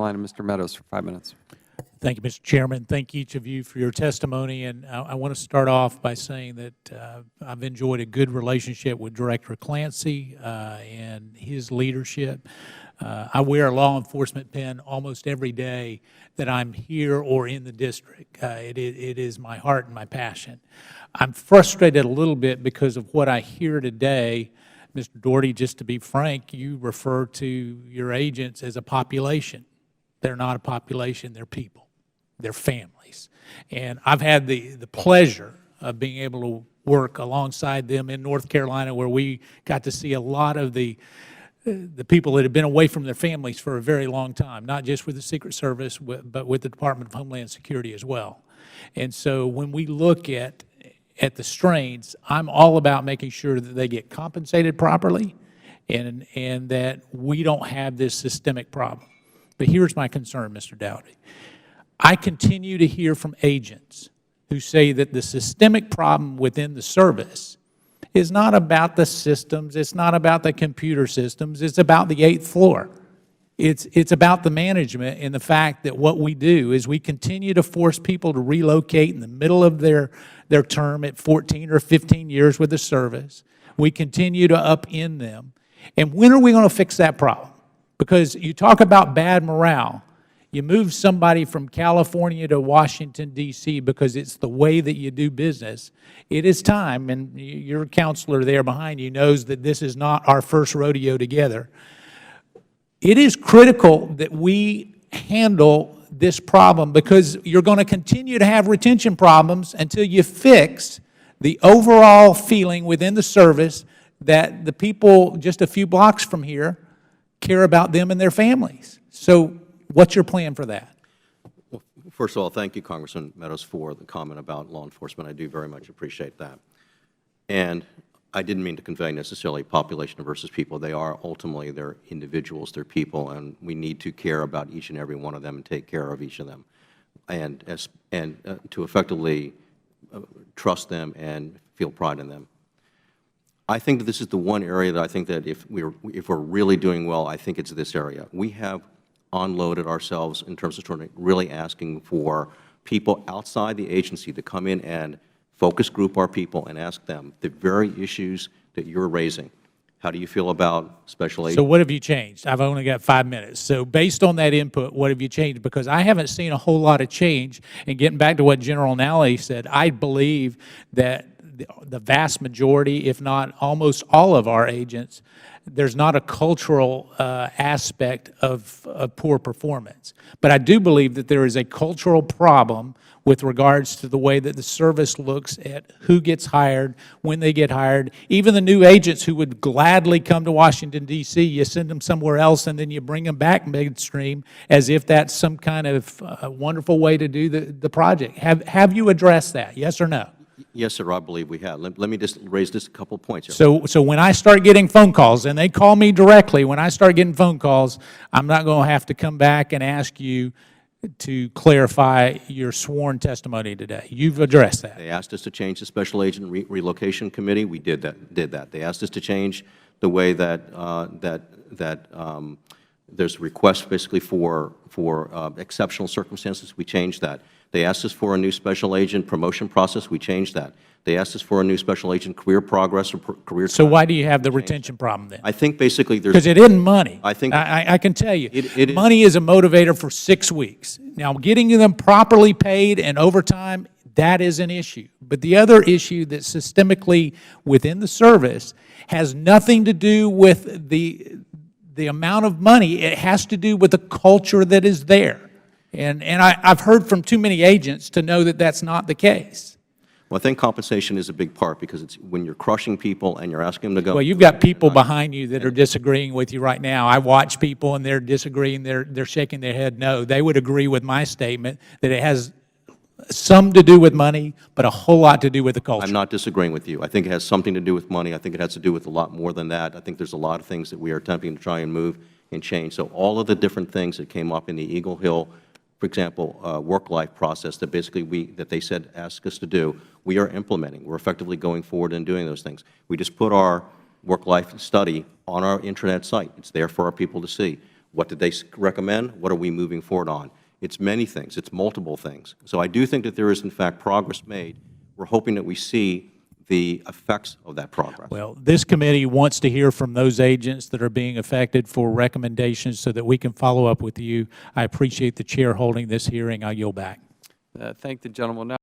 Carolina. Mr. Meadows for 5 minutes. Thank you, Mr. Chairman. Thank each of you for your testimony. And I want to start off by saying that I've enjoyed a good relationship with Director Clancy and his leadership. I wear a law enforcement pin almost every day that I'm here or in the district. It is my heart and my passion. I'm frustrated a little bit because of what I hear today. Mr. Doherty, just to be frank, you refer to your agents as a population. They're not a population, they're people. They're families. And I've had the pleasure of being able to work alongside them in North Carolina, where we got to see a lot of the people that have been away from their families for a very long time, not just with the Secret Service, but with the Department of Homeland Security as well. And so when we look at the strains, I'm all about making sure that they get compensated properly and that we don't have this systemic problem. But here's my concern, Mr. Dowdy. I continue to hear from agents who say that the systemic problem within the service is not about the systems, it's not about the computer systems, it's about the 8th floor. It's about the management and the fact that what we do is we continue to force people to relocate in the middle of their term at 14 or 15 years with the service. We continue to upend them. And when are we going to fix that problem? Because you talk about bad morale. You move somebody from California to Washington, D.C. because it's the way that you do business. It is time, and your counselor there behind you knows that this is not our first rodeo together. It is critical that we handle this problem because you're going to continue to have retention problems until you fix the overall feeling within the service that the people just a few blocks from here care about them and their families. So what's your plan for that? Well, first of all, thank you, Congressman Meadows, for the comment about law enforcement. I do very much appreciate that. And I didn't mean to convey necessarily population versus people. They are ultimately, they're individuals, they're people, and we need to care about each and every one of them and take care of each of them, and to effectively trust them and feel pride in them. I think that this is the one area that I think that if we're really doing well, I think it's this area. We have unloaded ourselves in terms of really asking for people outside the agency to come in and focus group our people and ask them the very issues that you're raising. How do you feel about special agents? So what have you changed? I've only got 5 minutes. So based on that input, what have you changed? Because I haven't seen a whole lot of change. And getting back to what General Nally said, I believe that the vast majority, if not almost all of our agents, there's not a cultural aspect of poor performance. But I do believe that there is a cultural problem with regards to the way that the service looks at who gets hired, when they get hired. Even the new agents who would gladly come to Washington, D.C., you send them somewhere else and then you bring them back midstream as if that's some kind of wonderful way to do the project. Have you addressed that, yes or no? Yes, sir, I believe we have. Let me just raise just a couple of points here. So when I start getting phone calls, and they call me directly, when I start getting phone calls, I'm not going to have to come back and ask you to clarify your sworn testimony today. You've addressed that. They asked us to change the Special Agent Relocation Committee. We did that. They asked us to change the way that there's requests basically for exceptional circumstances. We changed that. They asked us for a new special agent promotion process. We changed that. They asked us for a new special agent career progress or career. So why do you have the retention problem then? I think basically there's. Because it isn't money. I think I can tell you, money is a motivator for 6 weeks. Now, getting them properly paid and overtime, that is an issue. But the other issue that's systemically within the service has nothing to do with the amount of money. It has to do with the culture that is there. And I've heard from too many agents to know that that's not the case. Well, I think compensation is a big part because it's when you're crushing people and you're asking them to go. Well, you've got people behind you that are disagreeing with you right now. I watch people and they're disagreeing. They're shaking their head no. They would agree with my statement that it has some to do with money, but a whole lot to do with the culture. I'm not disagreeing with you. I think it has something to do with money. I think it has to do with a lot more than that. I think there's a lot of things that we are attempting to try and move and change. So all of the different things that came up in the Eagle Hill, for example, work-life process that basically that they said ask us to do, we are implementing. We're effectively going forward and doing those things. We just put our work-life study on our intranet site. It's there for our people to see. What did they recommend? What are we moving forward on? It's many things. It's multiple things. So I do think that there is, in fact, progress made. We're hoping that we see the effects of that progress. Well, this committee wants to hear from those agents that are being affected for recommendations so that we can follow up with you. I appreciate the chair holding this hearing. I yield back. Thank the gentleman. Now